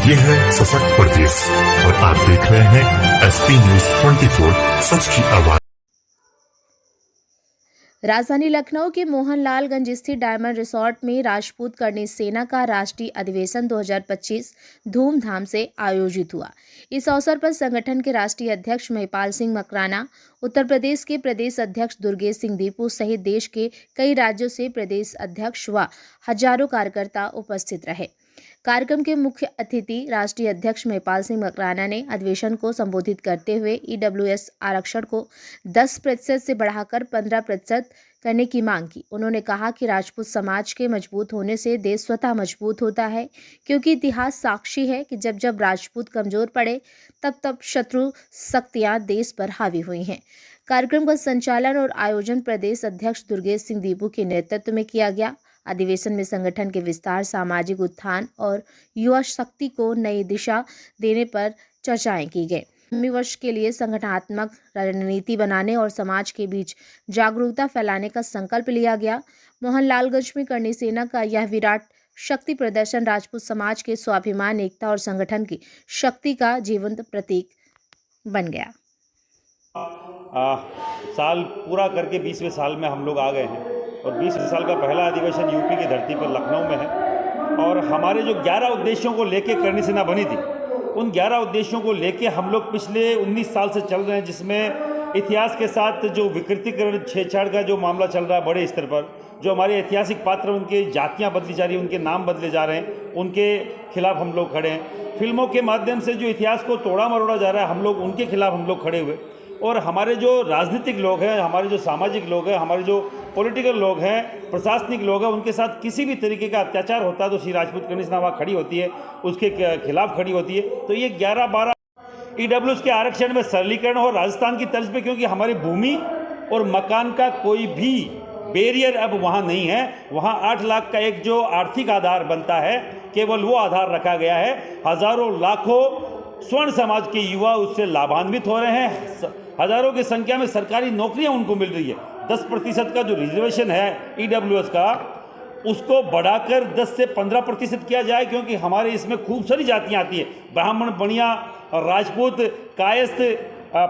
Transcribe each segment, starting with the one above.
ये है सशक्त प्रदेश और आप देख रहे हैं एसपी न्यूज 24, सच की आवाज। राजधानी लखनऊ के मोहनलालगंज स्थित डायमंड रिसोर्ट में राजपूत करनी सेना का राष्ट्रीय अधिवेशन 2025 धूमधाम से आयोजित हुआ। इस अवसर पर संगठन के राष्ट्रीय अध्यक्ष महिपाल सिंह मकराना, उत्तर प्रदेश के प्रदेश अध्यक्ष दुर्गेश सिंह दीपू सहित देश के कई राज्यों से प्रदेश अध्यक्ष व हजारों कार्यकर्ता उपस्थित रहे। कार्यक्रम के मुख्य अतिथि राष्ट्रीय अध्यक्ष महिपाल सिंह मकराना ने अधिवेशन को संबोधित करते हुए ईडब्ल्यूएस आरक्षण को 10% से बढ़ाकर 15% करने की मांग की। उन्होंने कहा कि राजपूत समाज के मजबूत होने से देश स्वतः मजबूत होता है, क्योंकि इतिहास साक्षी है कि जब जब राजपूत कमजोर पड़े तब तब शत्रु शक्तियां देश पर हावी हुई हैं। कार्यक्रम का संचालन और आयोजन प्रदेश अध्यक्ष दुर्गेश सिंह दीपू के नेतृत्व में किया गया। अधिवेशन में संगठन के विस्तार, सामाजिक उत्थान और युवा शक्ति को नई दिशा देने पर चर्चाएं की गई। आगामी वर्ष के लिए संगठनात्मक रणनीति बनाने और समाज के बीच जागरूकता फैलाने का संकल्प लिया गया। मोहनलालगंज में करनी सेना का यह विराट शक्ति प्रदर्शन राजपूत समाज के स्वाभिमान, एकता और संगठन की शक्ति का जीवंत प्रतीक बन गया। साल पूरा करके 20वें साल में हम लोग आ गए हैं और 20 साल का पहला अधिवेशन यूपी की धरती पर लखनऊ में है। और हमारे जो 11 उद्देश्यों को लेके करनी सेना बनी थी, उन 11 उद्देश्यों को लेके हम लोग पिछले 19 साल से चल रहे हैं, जिसमें इतिहास के साथ जो विकृतीकरण, छेड़छाड़ का जो मामला चल रहा है बड़े स्तर पर, जो हमारे ऐतिहासिक पात्र उनके जातियाँ बदली जा रही हैं, उनके नाम बदले जा रहे हैं, उनके खिलाफ हम लोग खड़े हैं। फिल्मों के माध्यम से जो इतिहास को तोड़ा मरोड़ा जा रहा है, हम लोग उनके खिलाफ हम लोग खड़े हुए। और हमारे जो राजनीतिक लोग हैं, हमारे जो सामाजिक लोग हैं, हमारे जो पॉलिटिकल लोग हैं, प्रशासनिक लोग हैं, उनके साथ किसी भी तरीके का अत्याचार होता है तो श्री राजपूत करनी सेना वहाँ खड़ी होती है, उसके खिलाफ खड़ी होती है। तो ये 11-12 ईडब्ल्यूएस के आरक्षण में सरलीकरण हो राजस्थान की तर्ज पे, क्योंकि हमारी भूमि और मकान का कोई भी बैरियर अब वहाँ नहीं है। वहाँ 8 लाख का एक जो आर्थिक आधार बनता है, केवल वो आधार रखा गया है। हज़ारों लाखों स्वर्ण समाज के युवा उससे लाभान्वित हो रहे हैं। हज़ारों की संख्या में सरकारी नौकरियां उनको मिल रही है। 10% का जो रिजर्वेशन है ईडब्ल्यूएस का, उसको बढ़ाकर 10 से 15% किया जाए, क्योंकि हमारे इसमें खूब सारी जातियां आती हैं। ब्राह्मण, बनिया, राजपूत, कायस्थ,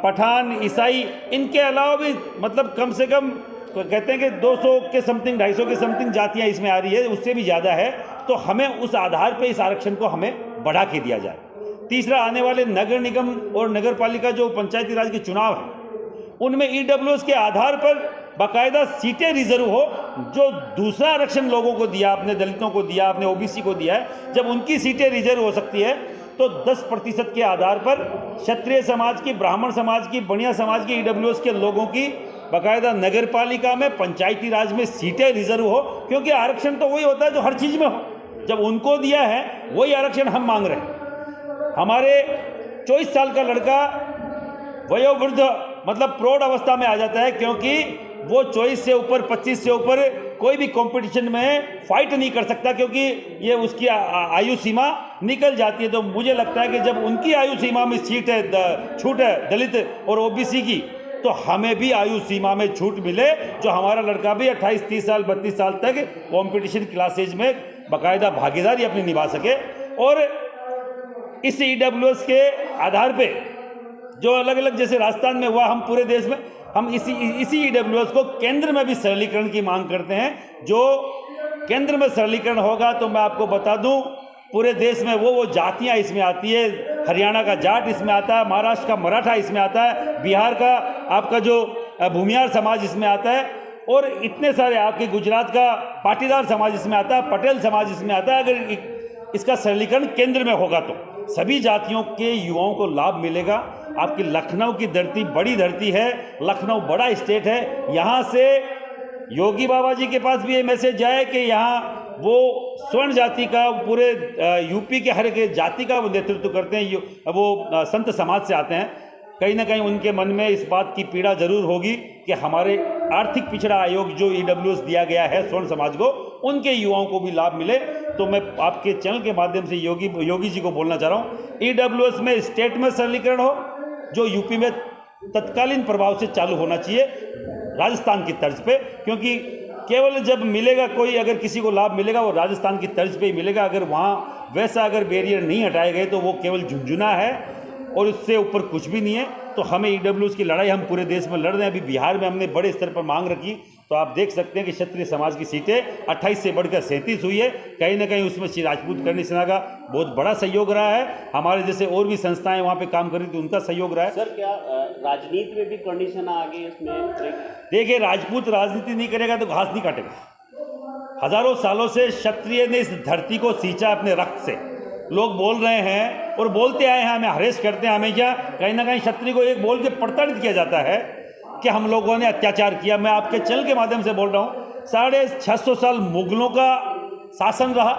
पठान, ईसाई, इनके अलावा भी मतलब कम से कम कहते हैं कि 200 के समथिंग, 250 के समथिंग जातियाँ इसमें आ रही है, उससे भी ज़्यादा है। तो हमें उस आधार पर इस आरक्षण को हमें बढ़ा के दिया जाए। तीसरा, आने वाले नगर निगम और नगर पालिका जो पंचायती राज के चुनाव हैं, उनमें ईडब्ल्यूएस के आधार पर बाकायदा सीटें रिजर्व हो। जो दूसरा आरक्षण लोगों को दिया, आपने दलितों को दिया, आपने ओबीसी को दिया है, जब उनकी सीटें रिजर्व हो सकती है तो 10% के आधार पर क्षत्रिय समाज की, ब्राह्मण समाज की, बनिया समाज की, ईडब्ल्यूएस के लोगों की बाकायदा नगर पालिका में, पंचायती राज में सीटें रिजर्व हो। क्योंकि आरक्षण तो वही होता है जो हर चीज़ में हो। जब उनको दिया है वही आरक्षण हम मांग रहे हैं। हमारे 24 साल का लड़का वयोवृद्ध मतलब प्रौढ़ अवस्था में आ जाता है, क्योंकि वो 24 से ऊपर, 25 से ऊपर कोई भी कंपटीशन में फाइट नहीं कर सकता, क्योंकि ये उसकी आयु सीमा निकल जाती है। तो मुझे लगता है कि जब उनकी आयु सीमा में छूट है दलित और ओबीसी की, तो हमें भी आयु सीमा में छूट मिले, जो हमारा लड़का भी 28, 30 साल, 32 साल तक कंपटीशन क्लासेज में बाकायदा भागीदारी अपनी निभा सके। और इस ईडब्ल्यूएस के आधार पे जो अलग अलग, जैसे राजस्थान में हुआ, हम पूरे देश में हम इसी ईडब्ल्यूएस को केंद्र में भी सरलीकरण की मांग करते हैं। जो केंद्र में सरलीकरण होगा तो मैं आपको बता दूं, पूरे देश में वो जातियां इसमें आती है। हरियाणा का जाट इसमें आता है, महाराष्ट्र का मराठा इसमें आता है, बिहार का आपका जो भूमियार समाज इसमें आता है, और इतने सारे आपके गुजरात का पाटीदार समाज इसमें आता है, पटेल समाज इसमें आता है। अगर इसका सरलीकरण केंद्र में होगा तो सभी जातियों के युवाओं को लाभ मिलेगा। आपकी लखनऊ की धरती बड़ी धरती है, लखनऊ बड़ा स्टेट है। यहाँ से योगी बाबा जी के पास भी ये मैसेज जाए कि यहाँ वो स्वर्ण जाति का, पूरे यूपी के हर एक जाति का वो नेतृत्व करते हैं, वो संत समाज से आते हैं। कहीं ना कहीं उनके मन में इस बात की पीड़ा जरूर होगी कि हमारे आर्थिक पिछड़ा आयोग जो ईडब्ल्यूएस दिया गया है स्वर्ण समाज को, उनके युवाओं को भी लाभ मिले। तो मैं आपके चैनल के माध्यम से योगी जी को बोलना चाह रहा हूँ, ईडब्ल्यूएस में स्टेट में सरलीकरण हो, जो यूपी में तत्कालीन प्रभाव से चालू होना चाहिए राजस्थान की तर्ज पे, क्योंकि केवल जब मिलेगा कोई, अगर किसी को लाभ मिलेगा वो राजस्थान की तर्ज पे ही मिलेगा। अगर वहाँ वैसा अगर बैरियर नहीं हटाए गए तो वो केवल झुंझुना है और उससे ऊपर कुछ भी नहीं है। तो हमें ईडब्ल्यूएस की लड़ाई हम पूरे देश में लड़ रहे हैं। अभी बिहार में हमने बड़े स्तर पर मांग रखी, तो आप देख सकते हैं कि क्षत्रिय समाज की सीटें 28 से बढ़कर 37 हुई है। कहीं ना कहीं उसमें श्री राजपूत करनी सेना का बहुत बड़ा सहयोग रहा है। हमारे जैसे और भी संस्थाएं वहाँ पे काम कर रही थी, उनका सहयोग रहा है। सर, क्या राजनीति में भी करनी सेना आगे इसमें? देखिए, राजपूत राजनीति नहीं करेगा तो घास नहीं काटेगा। हजारों सालों से क्षत्रिय ने इस धरती को सींचा अपने रक्त से। लोग बोल रहे हैं और बोलते आए हैं, हमें हरेश करते हैं हमेशा। कहीं ना कहीं क्षत्रिय को एक बोल के प्रताड़ित किया जाता है कि हम लोगों ने अत्याचार किया। मैं आपके चैनल के माध्यम से बोल रहा हूँ, 650 साल मुगलों का शासन रहा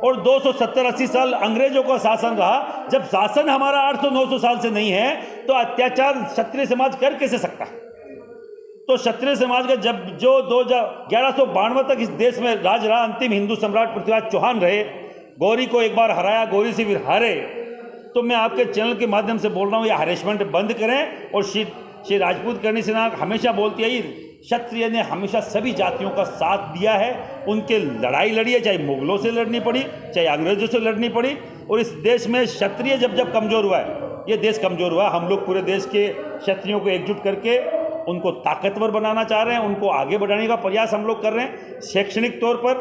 और 270-80 साल अंग्रेजों का शासन रहा। जब शासन हमारा 800-900 साल से नहीं है तो अत्याचार क्षत्रिय समाज कर कैसे सकता है? तो क्षत्रिय समाज का जब जो 1192 तक इस देश में राज रहा, अंतिम हिंदू सम्राट पृथ्वीराज चौहान रहे, गौरी को एक बार हराया, गौरी से फिर हारे। तो मैं आपके चैनल के माध्यम से बोल रहा हूँ, ये हरेसमेंट बंद करें। और श्री राजपूत करनी सेना हमेशा बोलती है, क्षत्रिय ने हमेशा सभी जातियों का साथ दिया है। उनके लड़ाई लड़ी है, चाहे मुगलों से लड़नी पड़ी, चाहे अंग्रेजों से लड़नी पड़ी। और इस देश में क्षत्रिय जब कमज़ोर हुआ है, ये देश कमज़ोर हुआ। हम लोग पूरे देश के क्षत्रियों को एकजुट करके उनको ताकतवर बनाना चाह रहे हैं, उनको आगे बढ़ाने का प्रयास हम लोग कर रहे हैं, शैक्षणिक तौर पर,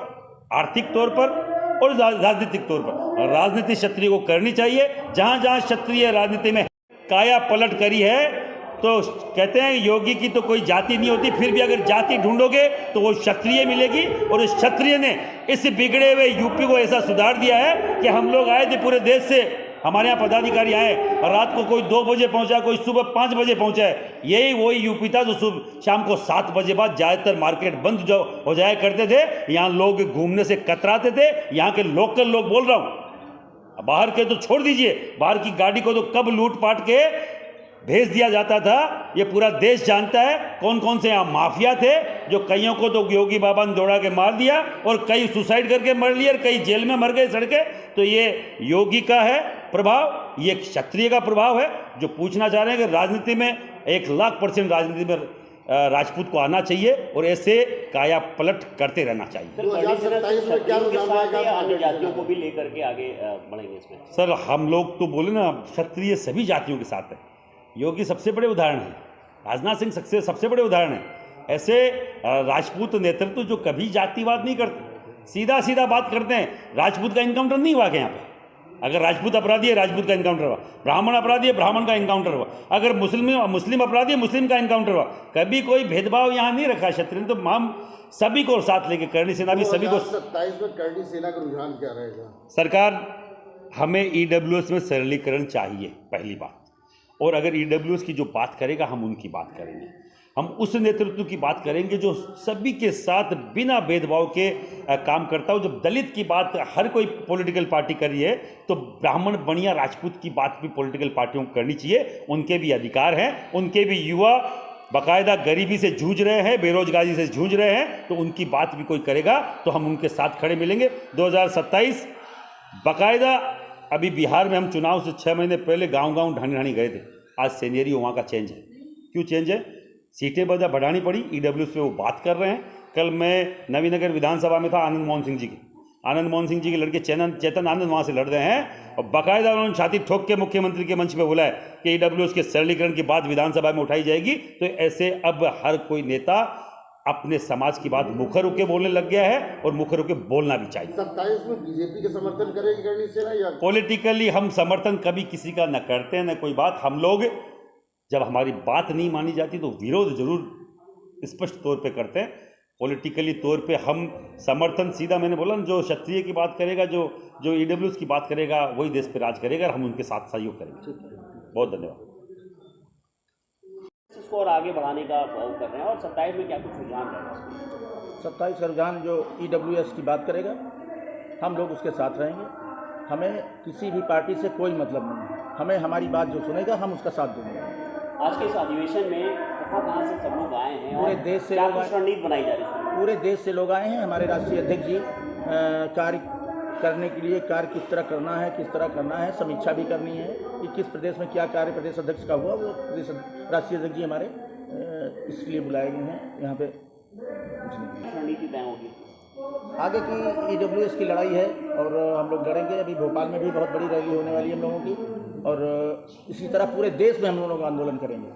आर्थिक तौर पर और राजनीतिक तौर पर। राजनीति क्षत्रिय को करनी चाहिए। जहाँ जहाँ क्षत्रिय राजनीति में काया पलट करी है, तो कहते हैं योगी की तो कोई जाति नहीं होती, फिर भी अगर जाति ढूंढोगे तो वो क्षत्रिय मिलेगी। और इस क्षत्रिय ने इस बिगड़े हुए यूपी को ऐसा सुधार दिया है कि हम लोग आए थे पूरे देश से, हमारे यहाँ पदाधिकारी आए और रात को कोई 2 बजे पहुंचा, कोई सुबह 5 बजे पहुंचा है। यही वही यूपी था जो सुबह शाम को 7 बजे बाद ज़्यादातर मार्केट बंद जो हो जाया करते थे। यहाँ लोग घूमने से कतराते थे। यहाँ के लोकल लोग, बोल रहा हूँ, बाहर के तो छोड़ दीजिए, बाहर की गाड़ी को तो कब लूट पाट के भेज दिया जाता था, ये पूरा देश जानता है। कौन कौन से यहाँ माफिया थे, जो कईयों को तो योगी बाबा ने दौड़ा के मार दिया और कई सुसाइड करके मर लिए और कई जेल में मर गए सड़के। तो ये योगी का है प्रभाव, ये क्षत्रिय का प्रभाव है। जो पूछना चाह रहे हैं कि राजनीति में 1,00,000% राजनीति में राजपूत को आना चाहिए और ऐसे काया पलट करते रहना चाहिए। अन्य जातियों को भी लेकर के आगे बढ़ेंगे इसमें? सर, हम लोग तो बोले ना, क्षत्रिय सभी जातियों के साथ है। योगी सबसे बड़े उदाहरण है, राजनाथ सिंह सबसे बड़े उदाहरण है। ऐसे राजपूत नेतृत्व जो कभी जातिवाद नहीं करते, सीधा सीधा बात करते हैं। राजपूत का इनकाउंटर नहीं हुआ क्या यहाँ पे? अगर राजपूत अपराधी है, राजपूत का इनकाउंटर हुआ। ब्राह्मण अपराधी है, ब्राह्मण का इनकाउंटर हुआ। अगर मुस्लिम अपराधी है, मुस्लिम का इनकाउंटर हुआ। कभी कोई भेदभाव यहाँ नहीं रखा क्षत्रिय ने। तो हम सभी को साथ लेके करनी सेना भी सभी को। 27 में करनी सेना का रुझान क्या रहेगा? सरकार, हमें ईडब्ल्यूएस में सरलीकरण चाहिए, पहली बात। और अगर ईडब्ल्यूएस की जो बात करेगा, हम उनकी बात करेंगे। हम उस नेतृत्व की बात करेंगे जो सभी के साथ बिना भेदभाव के काम करता हो। जब दलित की बात हर कोई पॉलिटिकल पार्टी कर रही है, तो ब्राह्मण बनिया राजपूत की बात भी पॉलिटिकल पार्टियों को करनी चाहिए। उनके भी अधिकार हैं, उनके भी युवा बाकायदा गरीबी से जूझ रहे हैं, बेरोजगारी से जूझ रहे हैं, तो उनकी बात भी कोई करेगा तो हम उनके साथ खड़े मिलेंगे। 2027 बाकायदा, अभी बिहार में हम चुनाव से 6 महीने पहले गांव-गांव ढाणी गए थे। आज सिनेरियो वहाँ का चेंज है। क्यों चेंज है? सीटें बढ़ानी पड़ी, ईडब्ल्यूएस पे वो बात कर रहे हैं। कल मैं नवीनगर विधानसभा में था, आनंद मोहन सिंह जी के लड़के चेतन आनंद वहाँ से लड़ रहे हैं और बाकायदा उन्होंने छाती ठोक के मुख्यमंत्री के मंच पे बोला है कि ईडब्ल्यूएस के सरलीकरण की बात विधानसभा में उठाई जाएगी। तो ऐसे अब हर कोई नेता अपने समाज की बात मुखर होकर बोलने लग गया है और मुखर होकर बोलना भी चाहिए। 27 में बीजेपी का समर्थन करेगी करनी सेना या? पॉलिटिकली हम समर्थन कभी किसी का न करते हैं न कोई बात। हम लोग जब हमारी बात नहीं मानी जाती तो विरोध जरूर स्पष्ट तौर पे करते हैं। पॉलिटिकली तौर पे हम समर्थन सीधा, मैंने बोला ना, जो क्षत्रिय की बात करेगा, जो ईडब्ल्यूएस की बात करेगा, वही देश पे राज करेगा और हम उनके साथ सहयोग करेंगे। बहुत धन्यवाद। इसको और आगे बढ़ाने का कर रहे हैं और 27 में क्या कुछ रुझान रहेगा? 27 का रुझान जो ईडब्ल्यूएस की बात करेगा, हम लोग उसके साथ रहेंगे। हमें किसी भी पार्टी से कोई मतलब नहीं है। हमें हमारी बात जो सुनेगा, हम उसका साथ देंगे। आज के इस अधिवेशन में कहाँ से सब लोग आए हैं? पूरे देश से क्या कुछ रणनीति बनाई जा रही है? पूरे देश से लोग आए हैं। हमारे राष्ट्रीय अध्यक्ष जी कार्य करने के लिए, कार्य किस तरह करना है, किस तरह करना है, समीक्षा भी करनी है कि किस प्रदेश में क्या कार्य प्रदेश अध्यक्ष का हुआ। वो प्रदेश राष्ट्रीय अध्यक्ष जी हमारे इसलिए बुलाए गए हैं यहाँ पे कुछ नहीं। रणनीति तय होगी। आगे की EWS की लड़ाई है और हम लोग लड़ेंगे। अभी भोपाल में भी बहुत बड़ी रैली होने वाली है हम लोगों की, और इसी तरह पूरे देश में हम लोग आंदोलन करेंगे।